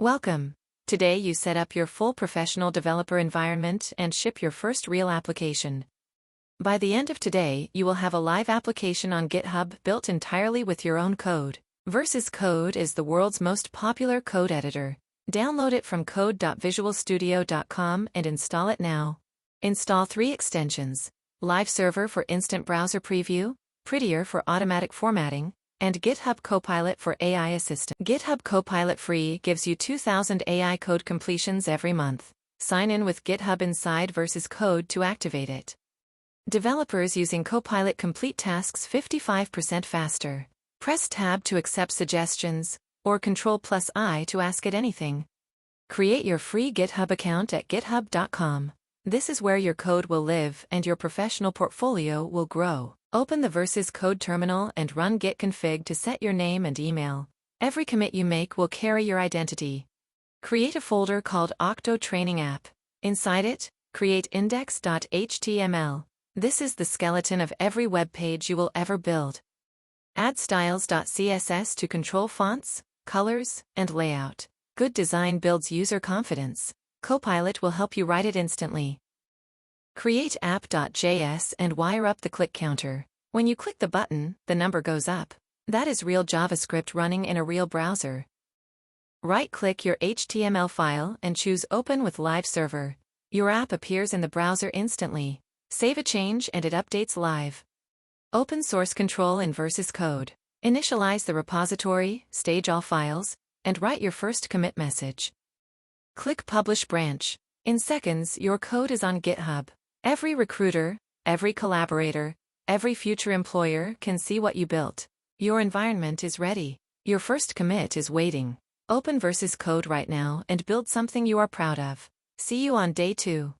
Welcome. Today you set up your full professional developer environment and ship your first real application. By the end of today, you will have a live application on GitHub built entirely with your own code. Versus Code is the world's most popular code editor. Download it from code.visualstudio.com and install it now. Install 3 extensions: Live Server for instant browser preview, Prettier for automatic formatting, and GitHub Copilot for AI Assistant. GitHub Copilot Free gives you 2,000 AI code completions every month. Sign in with GitHub inside Versus Code to activate it. Developers using Copilot complete tasks 55% faster. Press Tab to accept suggestions, or Ctrl+I to ask it anything. Create your free GitHub account at github.com. This is where your code will live and your professional portfolio will grow. Open the Versus Code terminal and run git config to set your name and email. Every commit you make will carry your identity. Create a folder called Octo Training App. Inside it, create index.html. This is the skeleton of every web page you will ever build. Add styles.css to control fonts, colors, and layout. Good design builds user confidence. Copilot will help you write it instantly. Create app.js and wire up the click counter. When you click the button, the number goes up. That is real JavaScript running in a real browser. Right-click your HTML file and choose Open with Live Server. Your app appears in the browser instantly. Save a change and it updates live. Open source control in Versus Code. Initialize the repository, stage all files, and write your first commit message. Click Publish Branch. In seconds, your code is on GitHub. Every recruiter, every collaborator, every future employer can see what you built. Your environment is ready. Your first commit is waiting. Open Versus Code right now and build something you are proud of. See you on day 2.